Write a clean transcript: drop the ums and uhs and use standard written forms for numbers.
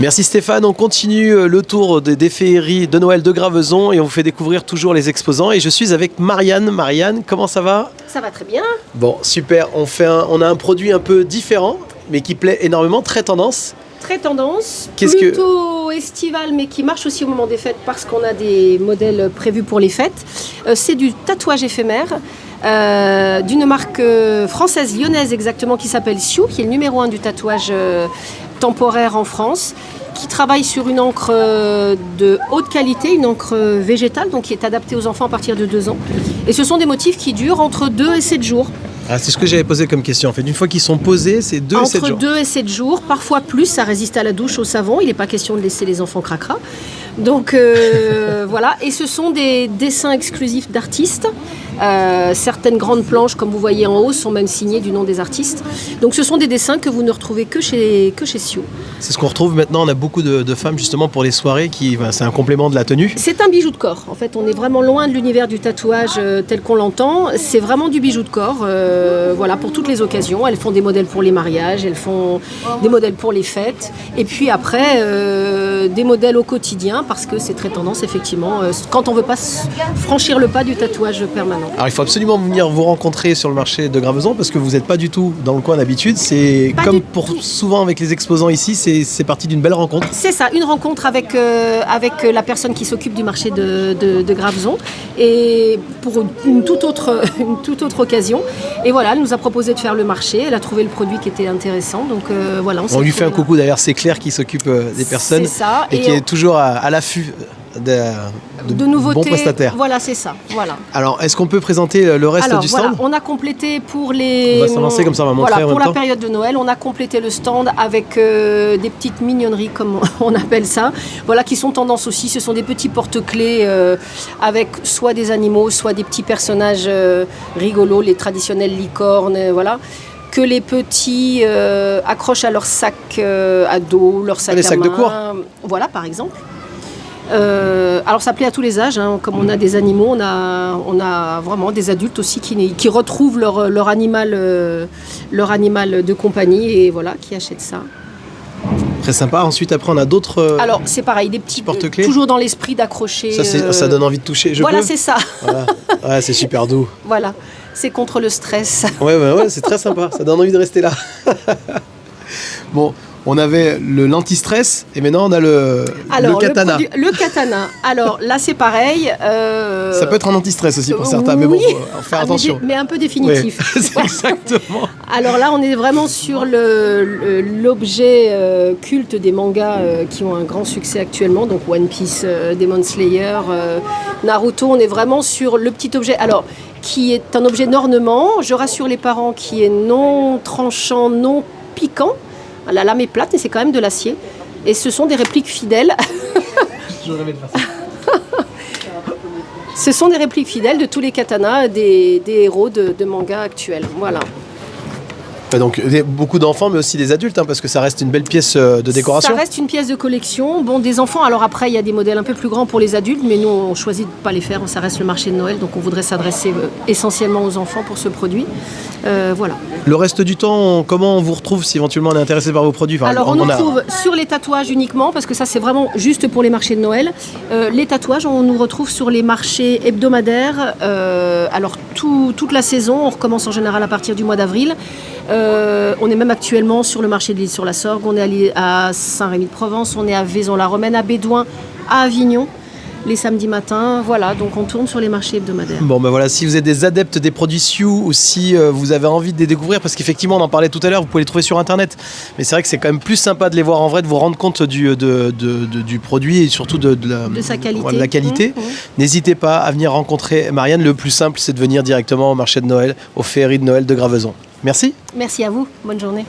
Merci Stéphane, on continue le tour des féeries de Noël de Graveson et on vous fait découvrir toujours les exposants. Et je suis avec Marianne. Marianne, comment ça va? Ça va très bien. Bon, super, on a un produit un peu différent, mais qui plaît énormément, très tendance. Très tendance, plutôt estival, mais qui marche aussi au moment des fêtes parce qu'on a des modèles prévus pour les fêtes. C'est du tatouage éphémère. D'une marque française, lyonnaise exactement, qui s'appelle Sioux, qui est le numéro 1 du tatouage temporaire en France, qui travaille sur une encre de haute qualité, une encre végétale, donc qui est adaptée aux enfants à partir de 2 ans. Et ce sont des motifs qui durent entre 2 et 7 jours. Ah, c'est ce que j'avais posé comme question. En fait, une fois qu'ils sont posés, c'est 2 et 7 jours. Entre 2 et 7 jours, parfois plus, ça résiste à la douche, au savon. Il n'est pas question de laisser les enfants cracra. Donc voilà, et ce sont des dessins exclusifs d'artistes. Certaines grandes planches, comme vous voyez en haut, sont même signées du nom des artistes. Donc ce sont des dessins que vous ne retrouvez que chez Sioux. C'est ce qu'on retrouve maintenant, on a beaucoup de femmes justement pour les soirées, c'est un complément de la tenue. C'est un bijou de corps. En fait, on est vraiment loin de l'univers du tatouage tel qu'on l'entend. C'est vraiment du bijou de corps, voilà, pour toutes les occasions. Elles font des modèles pour les mariages, elles font des modèles pour les fêtes. Et puis après, des modèles au quotidien, parce que c'est très tendance, effectivement, quand on ne veut pas franchir le pas du tatouage permanent. Alors il faut absolument venir vous rencontrer sur le marché de Graveson parce que vous n'êtes pas du tout dans le coin d'habitude. C'est pas comme pour souvent avec les exposants ici, c'est parti d'une belle rencontre. C'est ça, une rencontre avec la personne qui s'occupe du marché de Graveson et pour une toute autre occasion. Et voilà, elle nous a proposé de faire le marché, elle a trouvé le produit qui était intéressant. Donc voilà, on lui fait un coucou d'ailleurs, c'est Claire qui s'occupe des personnes et qui est toujours à l'affût de nouveautés, bons prestataires. Voilà, c'est ça. Voilà. Alors, est-ce qu'on peut présenter le reste du stand ? On a complété pour les... On va s'avancer comme ça, on va montrer en même temps. Pour la période de Noël, on a complété le stand avec des petites mignonneries, comme on appelle ça, voilà, qui sont tendance aussi. Ce sont des petits porte-clés avec soit des animaux, soit des petits personnages rigolos, les traditionnelles licornes, voilà, que les petits accrochent à leur sac à dos, leur sac à main. Les sacs de cours. Voilà, par exemple. Alors ça plaît à tous les âges, hein. Comme on a des animaux, on a vraiment des adultes aussi qui retrouvent leur animal de compagnie et voilà, qui achètent ça. Très sympa. Ensuite, après, on a d'autres. Alors c'est pareil, des petits porte-clés. Toujours dans l'esprit d'accrocher. Ça donne envie de toucher. Voilà, c'est ça. Voilà. Ouais, c'est super doux. Voilà, c'est contre le stress. Ouais, c'est très sympa. Ça donne envie de rester là. Bon. On avait l'anti-stress et maintenant on a le katana. Le katana. Alors là c'est pareil. Ça peut être un anti-stress aussi pour certains, mais bon, faut faire attention. Mais un peu définitif. Ouais, c'est exactement. Alors là on est vraiment sur l'objet culte des mangas qui ont un grand succès actuellement, donc One Piece, Demon Slayer, Naruto. On est vraiment sur le petit objet. Alors qui est un objet d'ornement. Je rassure les parents, qui est non tranchant, non piquant. La lame est plate, mais c'est quand même de l'acier. Et ce sont des répliques fidèles. Je rêvais de faire ça. Ce sont des répliques fidèles de tous les katanas des héros de manga actuels. Voilà. Donc beaucoup d'enfants, mais aussi des adultes, hein, parce que ça reste une belle pièce de décoration. Ça reste une pièce de collection. Bon, des enfants, alors après, il y a des modèles un peu plus grands pour les adultes, mais nous, on choisit de ne pas les faire. Ça reste le marché de Noël, donc on voudrait s'adresser essentiellement aux enfants pour ce produit. Voilà. Le reste du temps, comment on vous retrouve si éventuellement on est intéressé par vos produits? Alors, on nous retrouve sur les tatouages uniquement, parce que ça, c'est vraiment juste pour les marchés de Noël. Les tatouages, on nous retrouve sur les marchés hebdomadaires. Alors, toute la saison, on recommence en général à partir du mois d'avril. On est même actuellement sur le marché de l'Île-sur-la-Sorgue, on est à Saint-Rémy-de-Provence, on est à Vaison-la-Romaine, à Bédouin, à Avignon, les samedis matins. Voilà, donc on tourne sur les marchés hebdomadaires. Bon, ben voilà, si vous êtes des adeptes des produits Sioux ou si vous avez envie de les découvrir, parce qu'effectivement, on en parlait tout à l'heure, vous pouvez les trouver sur Internet. Mais c'est vrai que c'est quand même plus sympa de les voir en vrai, de vous rendre compte du produit et surtout de sa qualité. Voilà, de la qualité. N'hésitez pas à venir rencontrer Marianne. Le plus simple, c'est de venir directement au marché de Noël, aux féeries de Noël de Graveson. Merci. Merci à vous. Bonne journée.